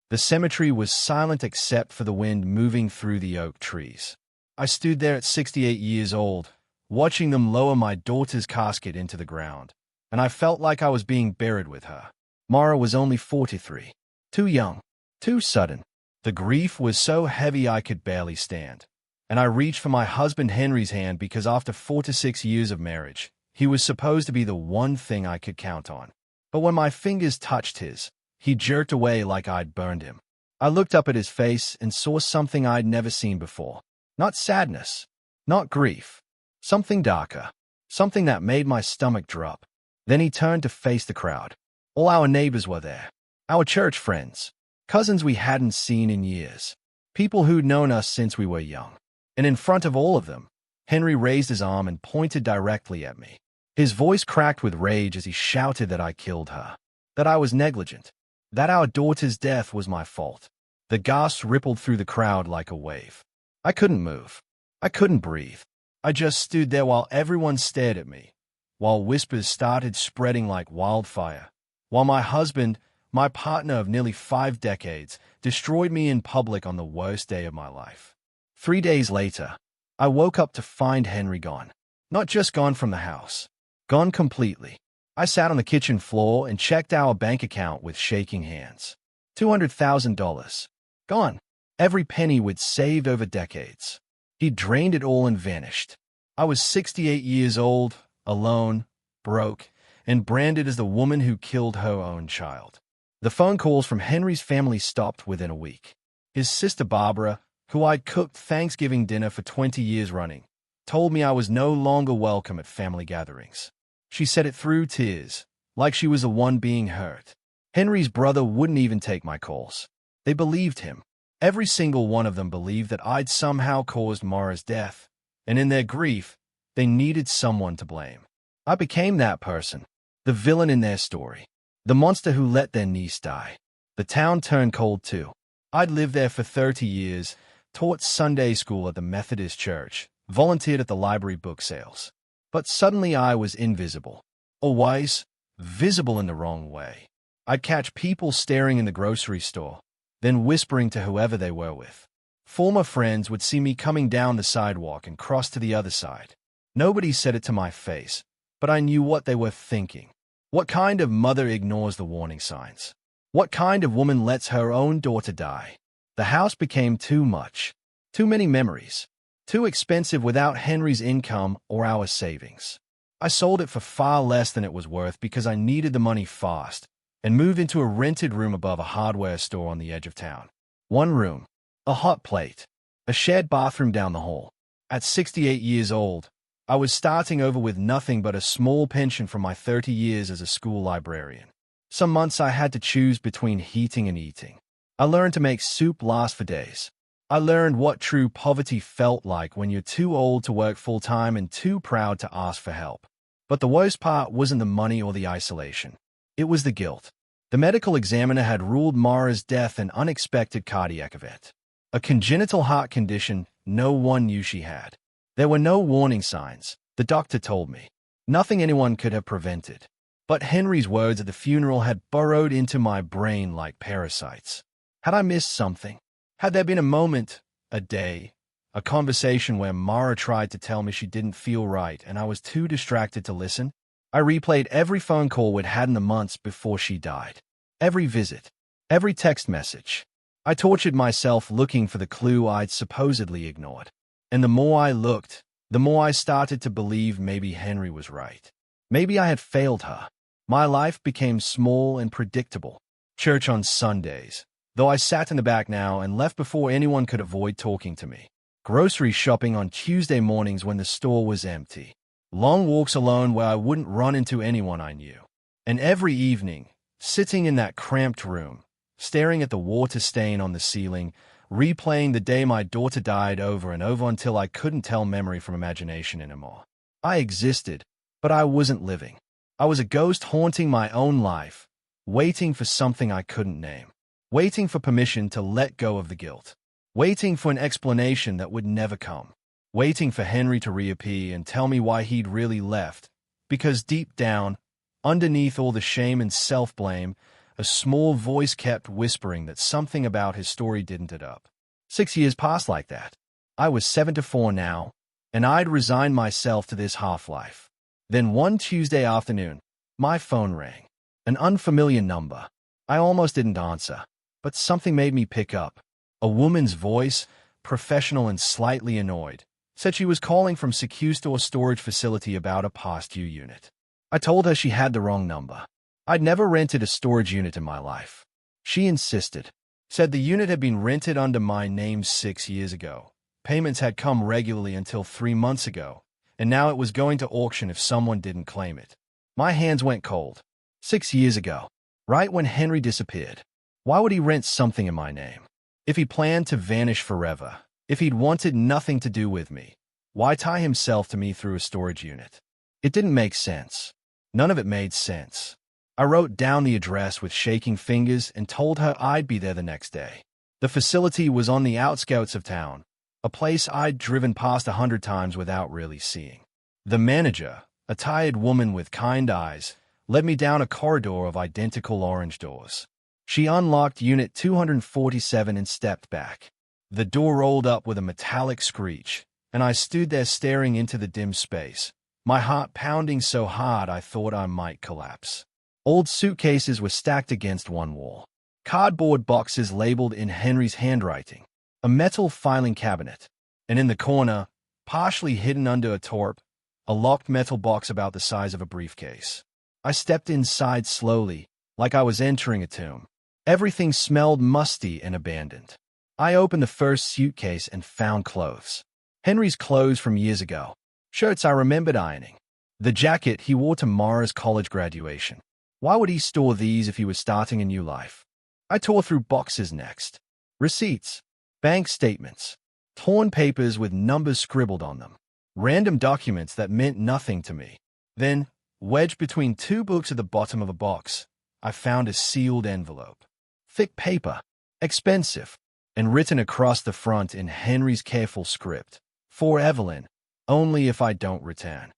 The cemetery was silent except for the wind moving through the oak trees. I stood there at 68 years old, watching them lower my daughter's casket into the ground, and I felt like I was being buried with her. Mara was only 43. Too young. Too sudden. The grief was so heavy I could barely stand, and I reached for my husband Henry's hand because after 4 to 6 years of marriage, he was supposed to be the one thing I could count on. But when my fingers touched his, he jerked away like I'd burned him. I looked up at his face and saw something I'd never seen before. Not sadness, not grief. Something darker. Something that made my stomach drop. Then he turned to face the crowd. All our neighbors were there. Our church friends. Cousins we hadn't seen in years. People who'd known us since we were young. And in front of all of them, Henry raised his arm and pointed directly at me. His voice cracked with rage as he shouted that I killed her. That I was negligent. That our daughter's death was my fault. The gasps rippled through the crowd like a wave. I couldn't move. I couldn't breathe. I just stood there while everyone stared at me, while whispers started spreading like wildfire, while my husband, my partner of nearly 5 decades, destroyed me in public on the worst day of my life. 3 days later, I woke up to find Henry gone. Not just gone from the house. Gone completely. I sat on the kitchen floor and checked our bank account with shaking hands. $200,000. Gone. Every penny we'd saved over decades. He drained it all and vanished. I was 68 years old, alone, broke, and branded as the woman who killed her own child. The phone calls from Henry's family stopped within a week. His sister Barbara, who I'd cooked Thanksgiving dinner for 20 years running, told me I was no longer welcome at family gatherings. She said it through tears, like she was the one being hurt. Henry's brother wouldn't even take my calls. They believed him. Every single one of them believed that I'd somehow caused Mara's death, and in their grief, they needed someone to blame. I became that person, the villain in their story, the monster who let their niece die. The town turned cold too. I'd lived there for 30 years, taught Sunday school at the Methodist church, volunteered at the library book sales. But suddenly I was invisible. Always visible in the wrong way. I'd catch people staring in the grocery store, then whispering to whoever they were with. Former friends would see me coming down the sidewalk and cross to the other side. Nobody said it to my face, but I knew what they were thinking. What kind of mother ignores the warning signs? What kind of woman lets her own daughter die? The house became too much. Too many memories. Too expensive without Henry's income or our savings. I sold it for far less than it was worth because I needed the money fast and moved into a rented room above a hardware store on the edge of town. One room, a hot plate, a shared bathroom down the hall. At 68 years old, I was starting over with nothing but a small pension from my 30 years as a school librarian. Some months I had to choose between heating and eating. I learned to make soup last for days. I learned what true poverty felt like when you're too old to work full-time and too proud to ask for help. But the worst part wasn't the money or the isolation. It was the guilt. The medical examiner had ruled Mara's death an unexpected cardiac event. A congenital heart condition no one knew she had. There were no warning signs, the doctor told me. Nothing anyone could have prevented. But Henry's words at the funeral had burrowed into my brain like parasites. Had I missed something? Had there been a moment, a day, a conversation where Mara tried to tell me she didn't feel right and I was too distracted to listen? I replayed every phone call we'd had in the months before she died. Every visit. Every text message. I tortured myself looking for the clue I'd supposedly ignored. And the more I looked, the more I started to believe maybe Henry was right. Maybe I had failed her. My life became small and predictable. Church on Sundays, though I sat in the back now and left before anyone could avoid talking to me. Grocery shopping on Tuesday mornings when the store was empty. Long walks alone where I wouldn't run into anyone I knew. And every evening, sitting in that cramped room, staring at the water stain on the ceiling, replaying the day my daughter died over and over until I couldn't tell memory from imagination anymore. I existed, but I wasn't living. I was a ghost haunting my own life, waiting for something I couldn't name, waiting for permission to let go of the guilt, waiting for an explanation that would never come, waiting for Henry to reappear and tell me why he'd really left, because deep down, underneath all the shame and self-blame, A small voice kept whispering that something about his story didn't add up. 6 years passed like that. I was 74 now, and I'd resigned myself to this half-life. Then one Tuesday afternoon, my phone rang. An unfamiliar number. I almost didn't answer, but something made me pick up. A woman's voice, professional and slightly annoyed, said she was calling from secure storage facility about a past due unit. I told her she had the wrong number. I'd never rented a storage unit in my life. She insisted, said the unit had been rented under my name 6 years ago. Payments had come regularly until 3 months ago, and now it was going to auction if someone didn't claim it. My hands went cold. 6 years ago, right when Henry disappeared. Why would he rent something in my name? If he planned to vanish forever, if he'd wanted nothing to do with me, why tie himself to me through a storage unit? It didn't make sense. None of it made sense. I wrote down the address with shaking fingers and told her I'd be there the next day. The facility was on the outskirts of town, a place I'd driven past 100 times without really seeing. The manager, a tired woman with kind eyes, led me down a corridor of identical orange doors. She unlocked Unit 247 and stepped back. The door rolled up with a metallic screech, and I stood there staring into the dim space, my heart pounding so hard I thought I might collapse. Old suitcases were stacked against one wall. Cardboard boxes labeled in Henry's handwriting. A metal filing cabinet. And in the corner, partially hidden under a tarp, a locked metal box about the size of a briefcase. I stepped inside slowly, like I was entering a tomb. Everything smelled musty and abandoned. I opened the first suitcase and found clothes. Henry's clothes from years ago. Shirts I remembered ironing. The jacket he wore to Mara's college graduation. Why would he store these if he was starting a new life? I tore through boxes next. Receipts, bank statements, torn papers with numbers scribbled on them, random documents that meant nothing to me. Then, wedged between 2 books at the bottom of a box, I found a sealed envelope. Thick paper, expensive, and written across the front in Henry's careful script. For Evelyn, only if I don't return.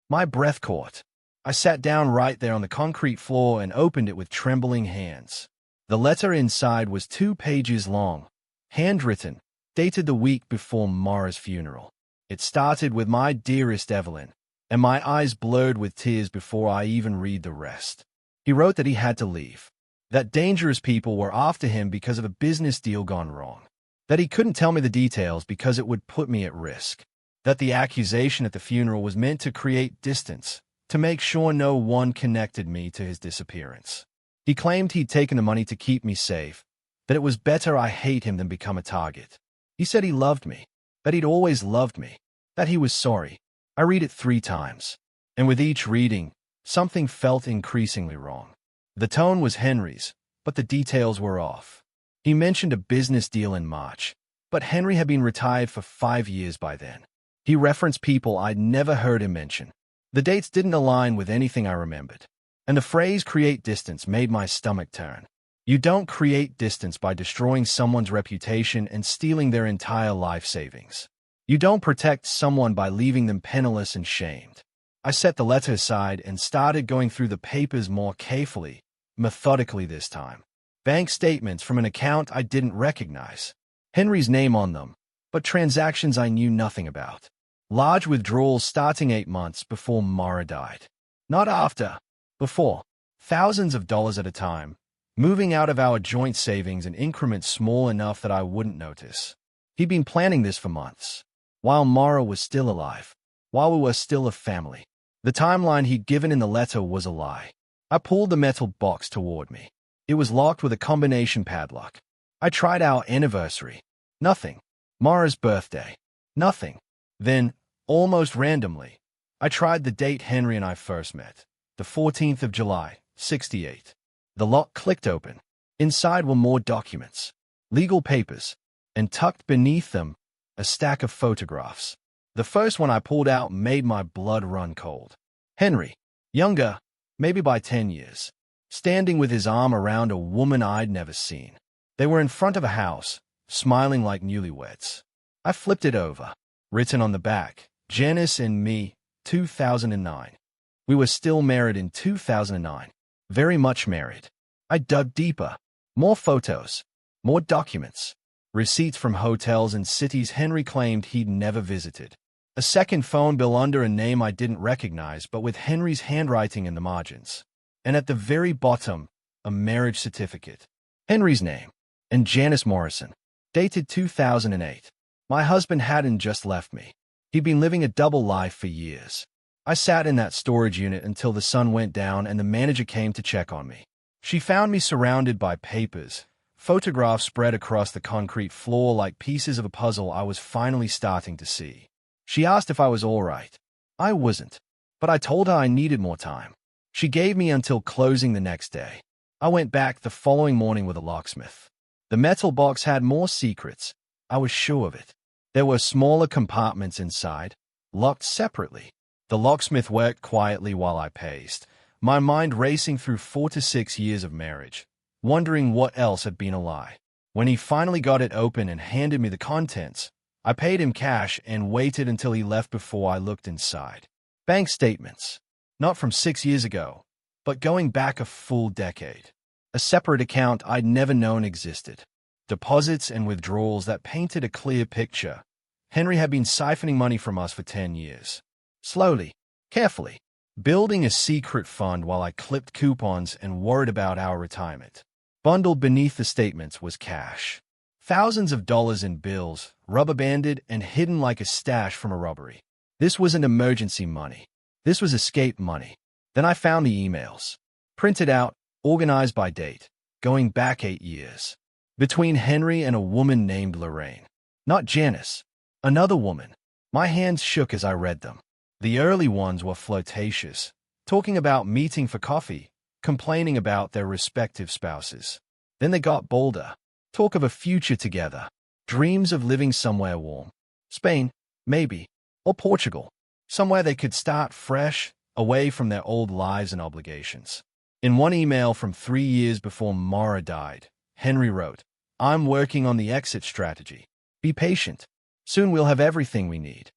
My breath caught. I sat down right there on the concrete floor and opened it with trembling hands. The letter inside was 2 pages long, handwritten, dated the week before Mara's funeral. It started with "My dearest Evelyn," and my eyes blurred with tears before I even read the rest. He wrote that he had to leave, that dangerous people were after him because of a business deal gone wrong, that he couldn't tell me the details because it would put me at risk, that the accusation at the funeral was meant to create distance, to make sure no one connected me to his disappearance. He claimed he'd taken the money to keep me safe, that it was better I hate him than become a target. He said he loved me, that he'd always loved me, that he was sorry. I read it 3 times, and with each reading, something felt increasingly wrong. The tone was Henry's, but the details were off. He mentioned a business deal in March, but Henry had been retired for 5 years by then. He referenced people I'd never heard him mention. The dates didn't align with anything I remembered, and the phrase "create distance" made my stomach turn. You don't create distance by destroying someone's reputation and stealing their entire life savings. You don't protect someone by leaving them penniless and shamed. I set the letter aside and started going through the papers more carefully, methodically this time. Bank statements from an account I didn't recognize. Henry's name on them, but transactions I knew nothing about. Large withdrawals starting 8 months before Mara died. Not after, before. Thousands of dollars at a time, moving out of our joint savings in increments small enough that I wouldn't notice. He'd been planning this for months, while Mara was still alive, while we were still a family. The timeline he'd given in the letter was a lie. I pulled the metal box toward me. It was locked with a combination padlock. I tried our anniversary. Nothing. Mara's birthday. Nothing. Then, almost randomly, I tried the date Henry and I first met, the 14th of July, 68. The lock clicked open. Inside were more documents, legal papers, and tucked beneath them, a stack of photographs. The first one I pulled out made my blood run cold. Henry, younger, maybe by 10 years, standing with his arm around a woman I'd never seen. They were in front of a house, smiling like newlyweds. I flipped it over. Written on the back, "Janice and me, 2009. We were still married in 2009. Very much married. I dug deeper. More photos. More documents. Receipts from hotels and cities Henry claimed he'd never visited. A second phone bill under a name I didn't recognize, but with Henry's handwriting in the margins. And at the very bottom, a marriage certificate. Henry's name. And Janice Morrison. Dated 2008. My husband hadn't just left me. He'd been living a double life for years. I sat in that storage unit until the sun went down and the manager came to check on me. She found me surrounded by papers, photographs spread across the concrete floor like pieces of a puzzle I was finally starting to see. She asked if I was all right. I wasn't, but I told her I needed more time. She gave me until closing the next day. I went back the following morning with a locksmith. The metal box had more secrets. I was sure of it. There were smaller compartments inside, locked separately. The locksmith worked quietly while I paced, my mind racing through 4 to 6 years of marriage, wondering what else had been a lie. When he finally got it open and handed me the contents, I paid him cash and waited until he left before I looked inside. Bank statements. Not from 6 years ago, but going back a full decade. A separate account I'd never known existed. Deposits and withdrawals that painted a clear picture. Henry had been siphoning money from us for 10 years. Slowly, carefully, building a secret fund while I clipped coupons and worried about our retirement. Bundled beneath the statements was cash. Thousands of dollars in bills, rubber-banded and hidden like a stash from a robbery. This wasn't emergency money. This was escape money. Then I found the emails. Printed out, organized by date, going back 8 years. Between Henry and a woman named Lorraine. Not Janice. Another woman. My hands shook as I read them. The early ones were flirtatious, talking about meeting for coffee, complaining about their respective spouses. Then they got bolder. Talk of a future together. Dreams of living somewhere warm. Spain, maybe. Or Portugal. Somewhere they could start fresh, away from their old lives and obligations. In one email from 3 years before Mara died, Henry wrote, "I'm working on the exit strategy. Be patient. Soon we'll have everything we need."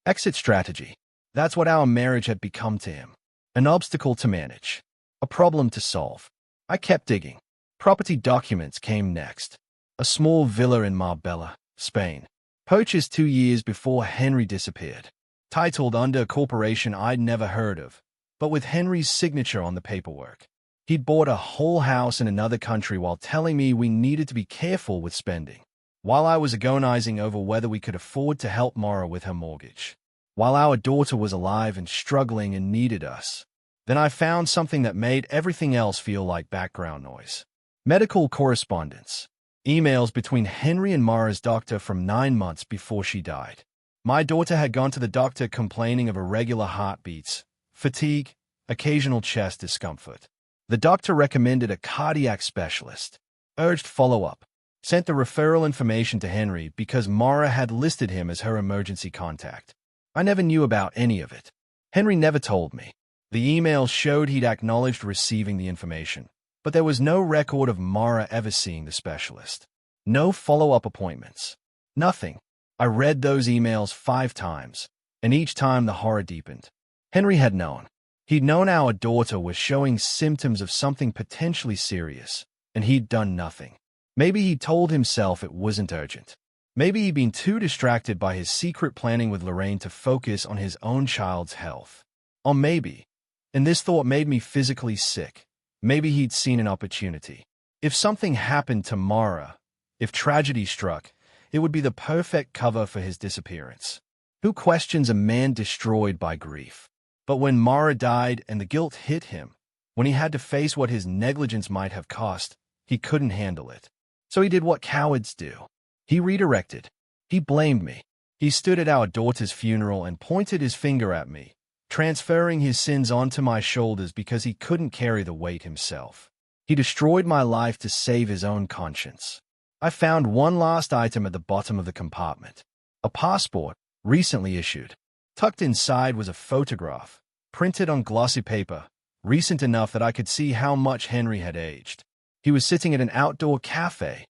Exit strategy. That's what our marriage had become to him. An obstacle to manage. A problem to solve. I kept digging. Property documents came next. A small villa in Marbella, Spain. Purchased 2 years before Henry disappeared. Titled under a corporation I'd never heard of, but with Henry's signature on the paperwork. He'd bought a whole house in another country while telling me we needed to be careful with spending. While I was agonizing over whether we could afford to help Mara with her mortgage. While our daughter was alive and struggling and needed us. Then I found something that made everything else feel like background noise. Medical correspondence. Emails between Henry and Mara's doctor from 9 months before she died. My daughter had gone to the doctor complaining of irregular heartbeats, fatigue, occasional chest discomfort. The doctor recommended a cardiac specialist, urged follow-up, sent the referral information to Henry because Mara had listed him as her emergency contact. I never knew about any of it. Henry never told me. The email showed he'd acknowledged receiving the information, but there was no record of Mara ever seeing the specialist. No follow-up appointments. Nothing. I read those emails 5 times, and each time the horror deepened. Henry had known. He'd known our daughter was showing symptoms of something potentially serious, and he'd done nothing. Maybe he told himself it wasn't urgent. Maybe he'd been too distracted by his secret planning with Lorraine to focus on his own child's health. Or maybe, and this thought made me physically sick, maybe he'd seen an opportunity. If something happened to Mara, if tragedy struck, it would be the perfect cover for his disappearance. Who questions a man destroyed by grief? But when Mara died and the guilt hit him, when he had to face what his negligence might have cost, he couldn't handle it. So he did what cowards do. He redirected. He blamed me. He stood at our daughter's funeral and pointed his finger at me, transferring his sins onto my shoulders because he couldn't carry the weight himself. He destroyed my life to save his own conscience. I found one last item at the bottom of the compartment. A passport, recently issued. Tucked inside was a photograph, printed on glossy paper, recent enough that I could see how much Henry had aged. He was sitting at an outdoor cafe,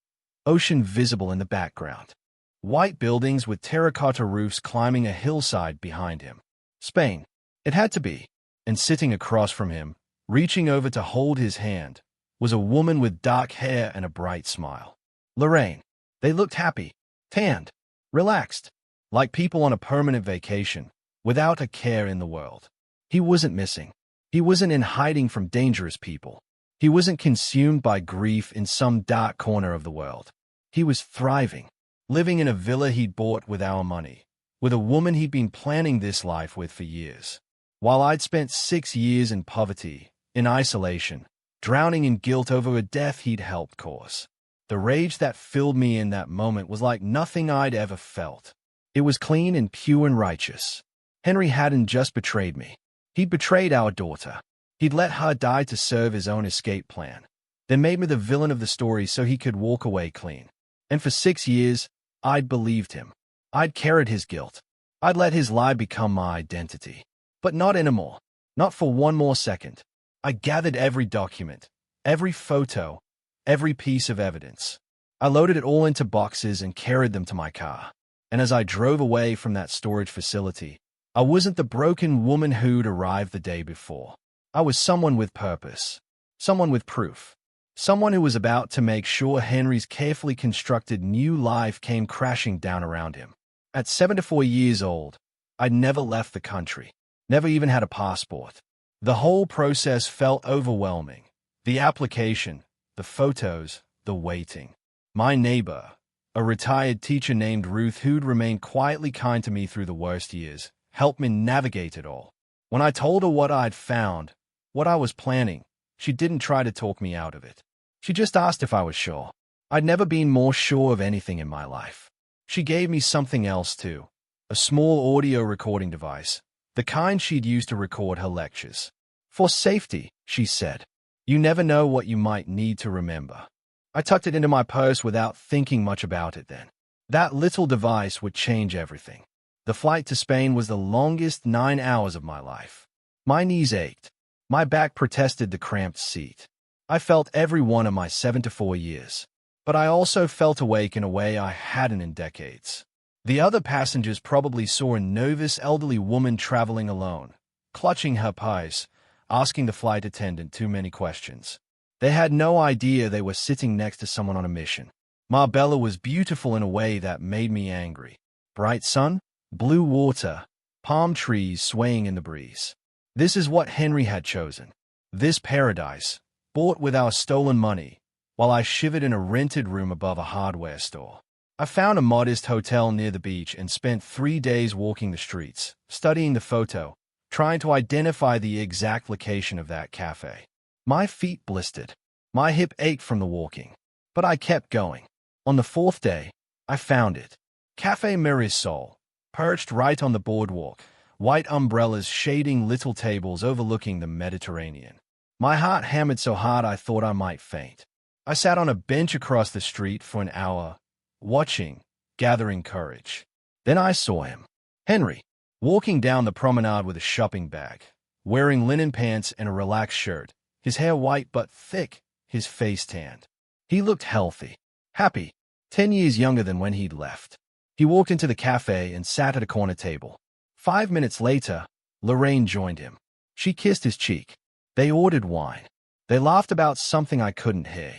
ocean visible in the background. White buildings with terracotta roofs climbing a hillside behind him. Spain. It had to be. And sitting across from him, reaching over to hold his hand, was a woman with dark hair and a bright smile. Lorraine. They looked happy, tanned, relaxed, like people on a permanent vacation, without a care in the world. He wasn't missing. He wasn't in hiding from dangerous people. He wasn't consumed by grief in some dark corner of the world. He was thriving, living in a villa he'd bought with our money, with a woman he'd been planning this life with for years. While I'd spent 6 years in poverty, in isolation, drowning in guilt over a death he'd helped cause. The rage that filled me in that moment was like nothing I'd ever felt. It was clean and pure and righteous. Henry hadn't just betrayed me. He'd betrayed our daughter. He'd let her die to serve his own escape plan, then made me the villain of the story so he could walk away clean. And for 6 years, I'd believed him. I'd carried his guilt. I'd let his lie become my identity. But not anymore. Not for one more second. I gathered every document, every photo, every piece of evidence. I loaded it all into boxes and carried them to my car. And as I drove away from that storage facility, I wasn't the broken woman who'd arrived the day before. I was someone with purpose, someone with proof, someone who was about to make sure Henry's carefully constructed new life came crashing down around him. At 74 years old, I'd never left the country, never even had a passport. The whole process felt overwhelming. The application, the photos, the waiting. My neighbor, a retired teacher named Ruth who'd remained quietly kind to me through the worst years, helped me navigate it all. When I told her what I'd found, what I was planning, she didn't try to talk me out of it. She just asked if I was sure. I'd never been more sure of anything in my life. She gave me something else too, a small audio recording device, the kind she'd used to record her lectures. For safety, she said. You never know what you might need to remember. I tucked it into my purse without thinking much about it then. That little device would change everything. The flight to Spain was the longest 9 hours of my life. My knees ached. My back protested the cramped seat. I felt every one of my 74 years. But I also felt awake in a way I hadn't in decades. The other passengers probably saw a nervous elderly woman traveling alone, clutching her purse, asking the flight attendant too many questions. They had no idea they were sitting next to someone on a mission. Marbella was beautiful in a way that made me angry. Bright sun, blue water, palm trees swaying in the breeze. This is what Henry had chosen. This paradise, bought with our stolen money, while I shivered in a rented room above a hardware store. I found a modest hotel near the beach and spent 3 days walking the streets, studying the photo, trying to identify the exact location of that cafe. My feet blistered. My hip ached from the walking. But I kept going. On the 4th day, I found it. Café Marisol, perched right on the boardwalk, white umbrellas shading little tables overlooking the Mediterranean. My heart hammered so hard I thought I might faint. I sat on a bench across the street for an hour, watching, gathering courage. Then I saw him. Henry, walking down the promenade with a shopping bag, wearing linen pants and a relaxed shirt, his hair white but thick, his face tanned. He looked healthy, happy, 10 years younger than when he'd left. He walked into the cafe and sat at a corner table. 5 minutes later, Lorraine joined him. She kissed his cheek. They ordered wine. They laughed about something I couldn't hear.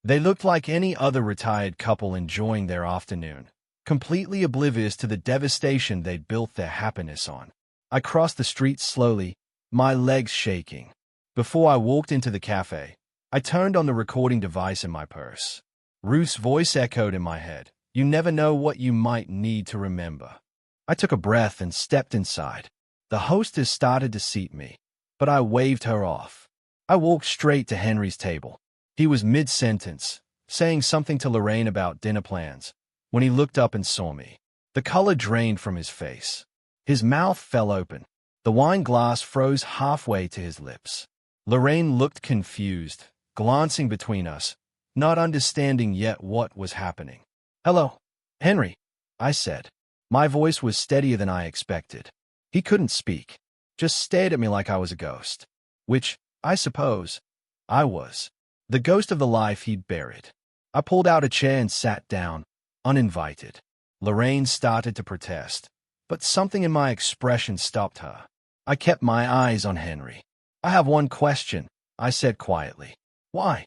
They looked like any other retired couple enjoying their afternoon, completely oblivious to the devastation they'd built their happiness on. I crossed the street slowly, my legs shaking. Before I walked into the cafe, I turned on the recording device in my purse. Ruth's voice echoed in my head. You never know what you might need to remember. I took a breath and stepped inside. The hostess started to seat me, but I waved her off. I walked straight to Henry's table. He was mid-sentence, saying something to Lorraine about dinner plans, when he looked up and saw me. The color drained from his face. His mouth fell open. The wine glass froze halfway to his lips. Lorraine looked confused, glancing between us, not understanding yet what was happening. Hello, Henry, I said. My voice was steadier than I expected. He couldn't speak, just stared at me like I was a ghost, which, I suppose, I was. The ghost of the life he'd buried. I pulled out a chair and sat down, uninvited. Lorraine started to protest, but something in my expression stopped her. I kept my eyes on Henry. I have one question, I said quietly. Why?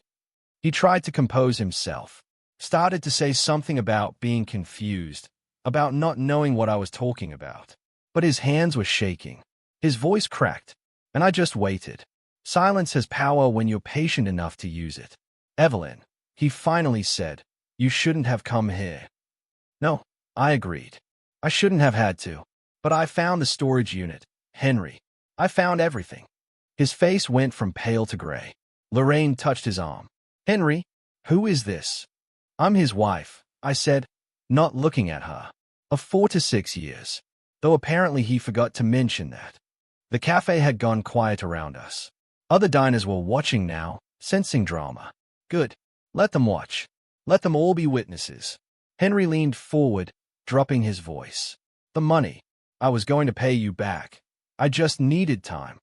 He tried to compose himself, started to say something about being confused, about not knowing what I was talking about. But his hands were shaking. His voice cracked, and I just waited. Silence has power when you're patient enough to use it. Evelyn, he finally said, you shouldn't have come here. No, I agreed. I shouldn't have had to. But I found the storage unit. Henry. I found everything. His face went from pale to gray. Lorraine touched his arm. Henry, who is this? I'm his wife, I said, not looking at her. Of 4 to 6 years. Though apparently he forgot to mention that. The cafe had gone quiet around us. Other diners were watching now, sensing drama. Good. Let them watch. Let them all be witnesses. Henry leaned forward, dropping his voice. The money. I was going to pay you back. I just needed time.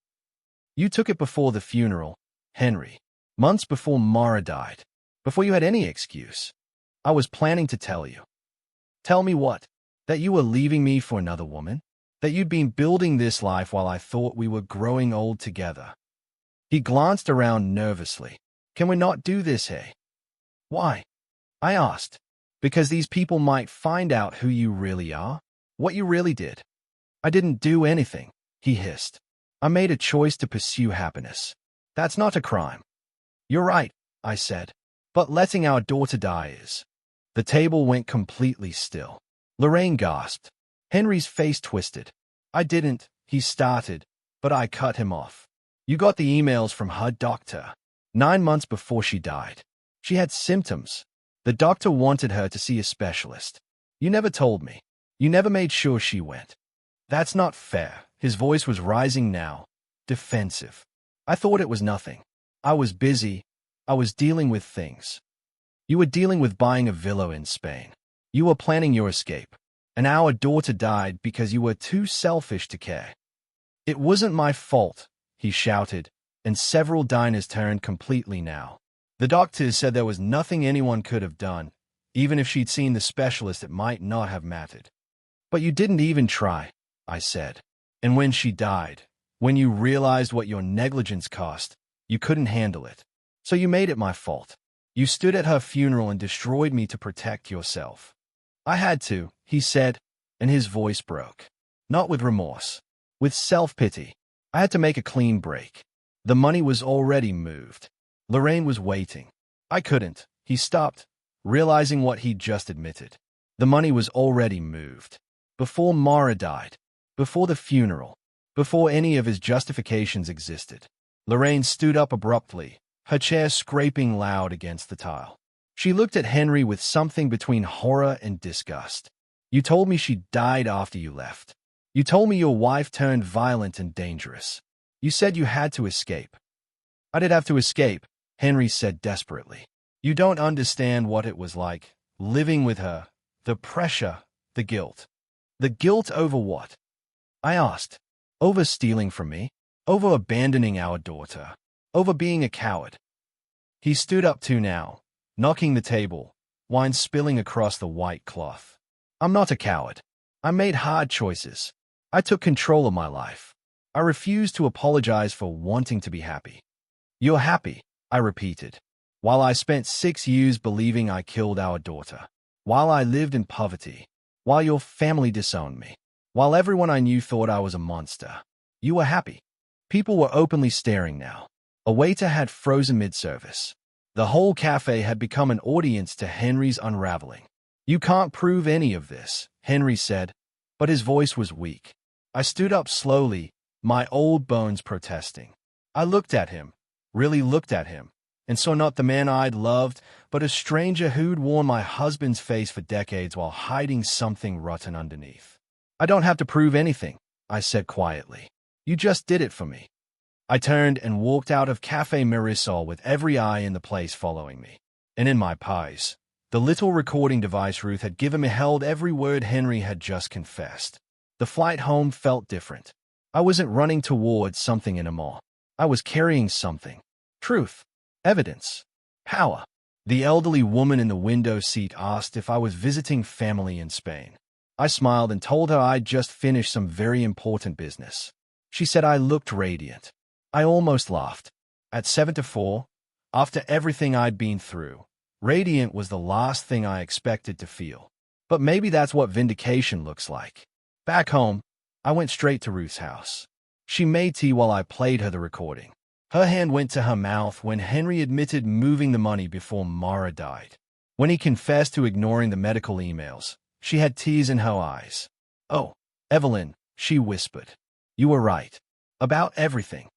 You took it before the funeral, Henry. Months before Mara died. Before you had any excuse. I was planning to tell you. Tell me what? That you were leaving me for another woman? That you'd been building this life while I thought we were growing old together? He glanced around nervously. Can we not do this, hey? Why? I asked. Because these people might find out who you really are, what you really did. I didn't do anything, he hissed. I made a choice to pursue happiness. That's not a crime. You're right, I said. But letting our daughter die is. The table went completely still. Lorraine gasped. Henry's face twisted. I didn't, he started, but I cut him off. You got the emails from her doctor. 9 months before she died. She had symptoms. The doctor wanted her to see a specialist. You never told me. You never made sure she went. That's not fair. His voice was rising now, defensive. I thought it was nothing. I was busy. I was dealing with things. You were dealing with buying a villa in Spain. You were planning your escape. And our daughter died because you were too selfish to care. It wasn't my fault, he shouted, and several diners turned completely now. The doctors said there was nothing anyone could have done. Even if she'd seen the specialist, it might not have mattered. But you didn't even try, I said. And when she died, when you realized what your negligence cost, you couldn't handle it. So you made it my fault. You stood at her funeral and destroyed me to protect yourself. I had to, he said, and his voice broke. Not with remorse. With self-pity. I had to make a clean break. The money was already moved. Lorraine was waiting. I couldn't. He stopped, realizing what he'd just admitted. The money was already moved. Before Mara died. Before the funeral. Before any of his justifications existed. Lorraine stood up abruptly, her chair scraping loud against the tile. She looked at Henry with something between horror and disgust. You told me she died after you left. You told me your wife turned violent and dangerous. You said you had to escape. I did have to escape, Henry said desperately. You don't understand what it was like, living with her, the pressure, the guilt. The guilt over what? I asked. Over stealing from me? Over abandoning our daughter? Over being a coward? He stood up too now, knocking the table, wine spilling across the white cloth. I'm not a coward. I made hard choices. I took control of my life. I refused to apologize for wanting to be happy. You're happy, I repeated. While I spent 6 years believing I killed our daughter. While I lived in poverty. While your family disowned me. While everyone I knew thought I was a monster. You were happy. People were openly staring now. A waiter had frozen mid-service. The whole cafe had become an audience to Henry's unraveling. You can't prove any of this, Henry said, but his voice was weak. I stood up slowly, my old bones protesting. I looked at him, really looked at him, and saw not the man I'd loved, but a stranger who'd worn my husband's face for decades while hiding something rotten underneath. I don't have to prove anything, I said quietly. You just did it for me. I turned and walked out of Café Marisol with every eye in the place following me. And in my pies, the little recording device Ruth had given me held every word Henry had just confessed. The flight home felt different. I wasn't running towards something anymore. I was carrying something. Truth. Evidence. Power. The elderly woman in the window seat asked if I was visiting family in Spain. I smiled and told her I'd just finished some very important business. She said I looked radiant. I almost laughed. At 7 to 4, After everything I'd been through, radiant was the last thing I expected to feel. But maybe that's what vindication looks like. Back home, I went straight to Ruth's house. She made tea while I played her the recording. Her hand went to her mouth when Henry admitted moving the money before Mara died. When he confessed to ignoring the medical emails, she had tears in her eyes. "Oh, Evelyn," she whispered. "You were right. About everything."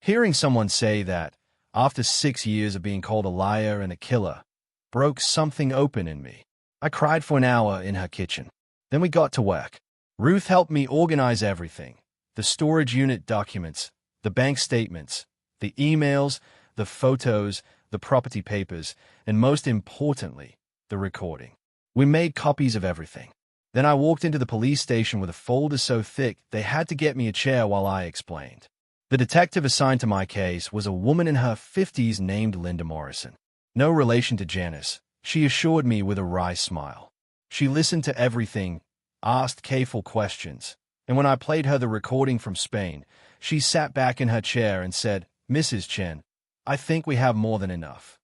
Hearing someone say that, after 6 years of being called a liar and a killer, broke something open in me. I cried for an hour in her kitchen. Then we got to work. Ruth helped me organize everything: the storage unit documents, the bank statements, the emails, the photos, the property papers, and most importantly, the recording. We made copies of everything. Then I walked into the police station with a folder so thick they had to get me a chair while I explained. The detective assigned to my case was a woman in her 50s named Linda Morrison. No relation to Janice, she assured me with a wry smile. She listened to everything, asked careful questions, and when I played her the recording from Spain, she sat back in her chair and said, "Mrs. Chen, I think we have more than enough."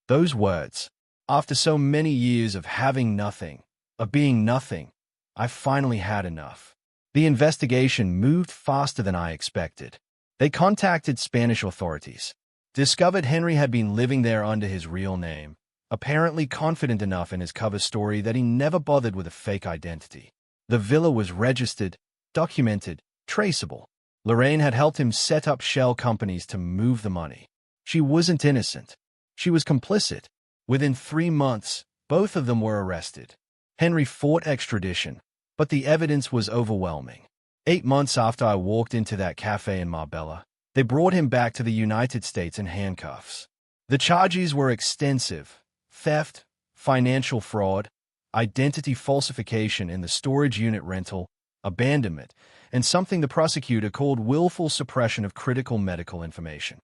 Those words, after so many years of having nothing, of being nothing, I finally had enough. The investigation moved faster than I expected. They contacted Spanish authorities, discovered Henry had been living there under his real name, apparently confident enough in his cover story that he never bothered with a fake identity. The villa was registered, documented, traceable. Lorraine had helped him set up shell companies to move the money. She wasn't innocent. She was complicit. Within 3 months, both of them were arrested. Henry fought extradition, but the evidence was overwhelming. 8 months after I walked into that cafe in Marbella, they brought him back to the United States in handcuffs. The charges were extensive: theft, financial fraud, identity falsification in the storage unit rental, abandonment, and something the prosecutor called willful suppression of critical medical information.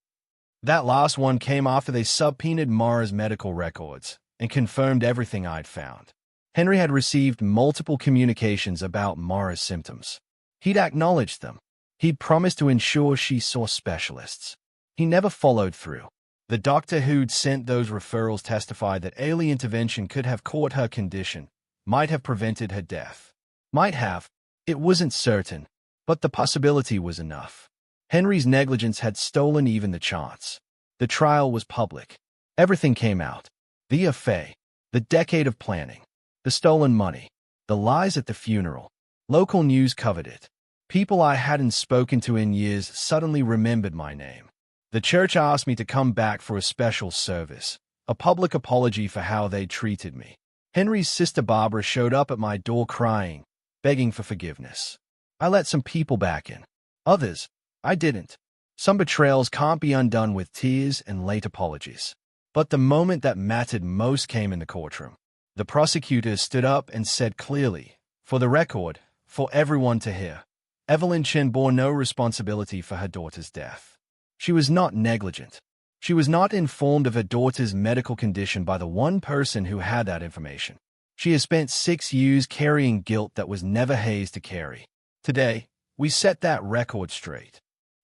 That last one came after they subpoenaed Mara's medical records and confirmed everything I'd found. Henry had received multiple communications about Mara's symptoms. He'd acknowledged them. He'd promised to ensure she saw specialists. He never followed through. The doctor who'd sent those referrals testified that early intervention could have caught her condition, might have prevented her death. Might have. It wasn't certain, but the possibility was enough. Henry's negligence had stolen even the chance. The trial was public. Everything came out. The affair, the decade of planning, the stolen money, the lies at the funeral. Local news covered it. People I hadn't spoken to in years suddenly remembered my name. The church asked me to come back for a special service, a public apology for how they treated me. Henry's sister Barbara showed up at my door crying, begging for forgiveness. I let some people back in. Others, I didn't. Some betrayals can't be undone with tears and late apologies. But the moment that mattered most came in the courtroom. The prosecutor stood up and said clearly, for the record, for everyone to hear, Evelyn Chen bore no responsibility for her daughter's death. She was not negligent. She was not informed of her daughter's medical condition by the one person who had that information. She has spent 6 years carrying guilt that was never hers to carry. Today, we set that record straight.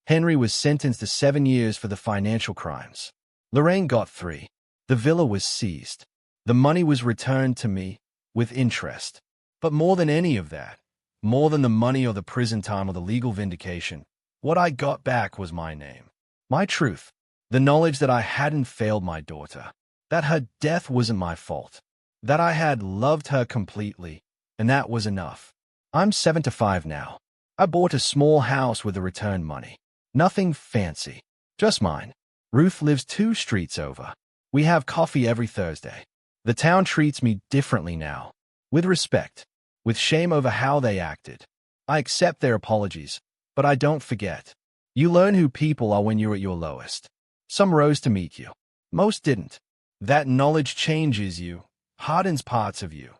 Henry was sentenced to 7 years for the financial crimes. Lorraine got 3. The villa was seized. The money was returned to me, with interest. But more than any of that, more than the money or the prison time or the legal vindication, what I got back was my name. My truth. The knowledge that I hadn't failed my daughter. That her death wasn't my fault. That I had loved her completely, and that was enough. I'm 75 now. I bought a small house with the return money. Nothing fancy. Just mine. Ruth lives 2 streets over. We have coffee every Thursday. The town treats me differently now. With respect. With shame over how they acted. I accept their apologies, but I don't forget. You learn who people are when you're at your lowest. Some rose to meet you. Most didn't. That knowledge changes you, hardens parts of you,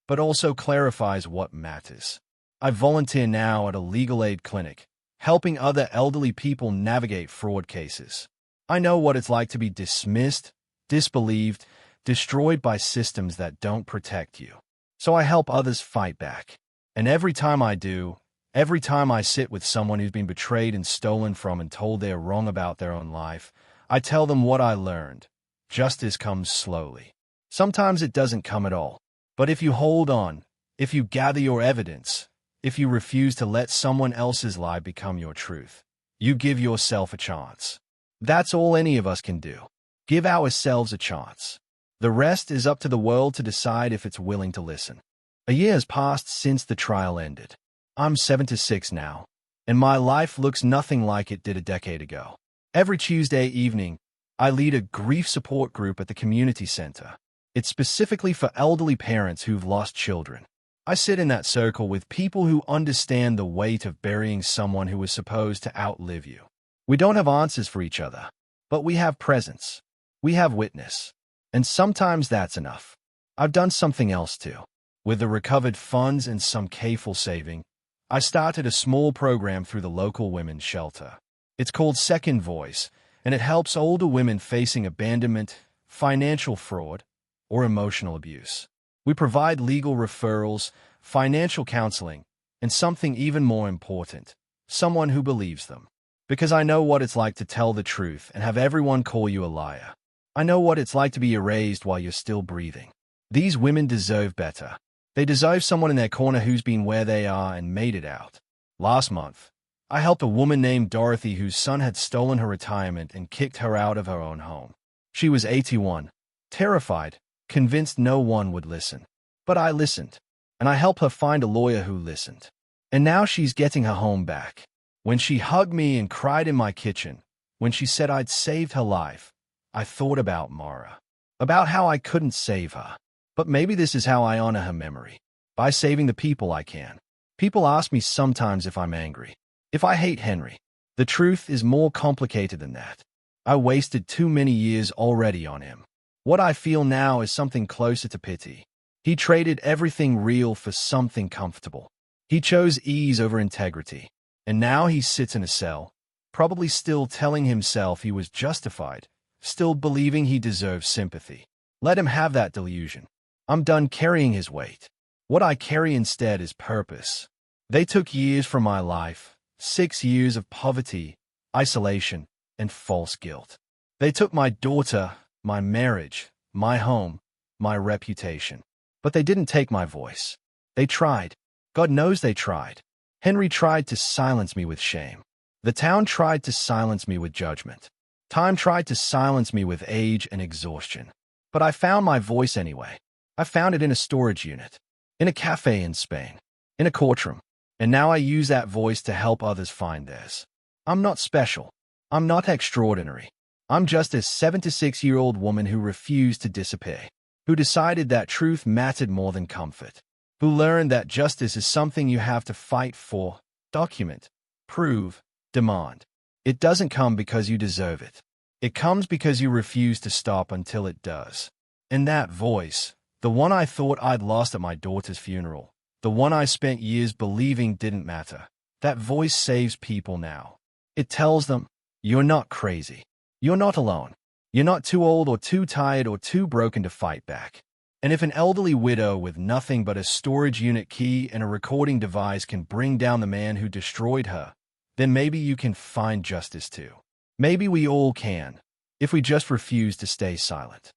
but also clarifies what matters. I volunteer now at a legal aid clinic, helping other elderly people navigate fraud cases. I know what it's like to be dismissed, disbelieved, destroyed by systems that don't protect you. So I help others fight back. And every time I do, every time I sit with someone who's been betrayed and stolen from and told they're wrong about their own life, I tell them what I learned, justice comes slowly. Sometimes it doesn't come at all. But if you hold on, if you gather your evidence, if you refuse to let someone else's lie become your truth, you give yourself a chance. That's all any of us can do. Give ourselves a chance. The rest is up to the world to decide if it's willing to listen. A year has passed since the trial ended. I'm 76 now, and my life looks nothing like it did a decade ago. Every Tuesday evening, I lead a grief support group at the community center. It's specifically for elderly parents who've lost children. I sit in that circle with people who understand the weight of burying someone who was supposed to outlive you. We don't have answers for each other, but we have presence. We have witness. And sometimes that's enough. I've done something else too. With the recovered funds and some careful saving, I started a small program through the local women's shelter. It's called Second Voice, and it helps older women facing abandonment, financial fraud, or emotional abuse. We provide legal referrals, financial counseling, and something even more important, someone who believes them. Because I know what it's like to tell the truth and have everyone call you a liar. I know what it's like to be erased while you're still breathing. These women deserve better. They deserve someone in their corner who's been where they are and made it out. Last month, I helped a woman named Dorothy whose son had stolen her retirement and kicked her out of her own home. She was 81, terrified, convinced no one would listen. But I listened, and I helped her find a lawyer who listened. And now she's getting her home back. When she hugged me and cried in my kitchen, when she said I'd saved her life, I thought about Mara, about how I couldn't save her. But maybe this is how I honor her memory, by saving the people I can. People ask me sometimes if I'm angry, if I hate Henry. The truth is more complicated than that. I wasted too many years already on him. What I feel now is something closer to pity. He traded everything real for something comfortable. He chose ease over integrity. And now he sits in a cell, probably still telling himself he was justified, still believing he deserves sympathy. Let him have that delusion. I'm done carrying his weight. What I carry instead is purpose. They took years from my life, 6 years of poverty, isolation, and false guilt. They took my daughter, my marriage, my home, my reputation. But they didn't take my voice. They tried. God knows they tried. Henry tried to silence me with shame. The town tried to silence me with judgment. Time tried to silence me with age and exhaustion. But I found my voice anyway. I found it in a storage unit, in a cafe in Spain, in a courtroom. And now I use that voice to help others find theirs. I'm not special. I'm not extraordinary. I'm just a 76-year-old woman who refused to disappear, who decided that truth mattered more than comfort, who learned that justice is something you have to fight for, document, prove, demand. It doesn't come because you deserve it. It comes because you refuse to stop until it does. And that voice, the one I thought I'd lost at my daughter's funeral, the one I spent years believing didn't matter, that voice saves people now. It tells them, you're not crazy. You're not alone. You're not too old or too tired or too broken to fight back. And if an elderly widow with nothing but a storage unit key and a recording device can bring down the man who destroyed her, then maybe you can find justice too. Maybe we all can, if we just refuse to stay silent.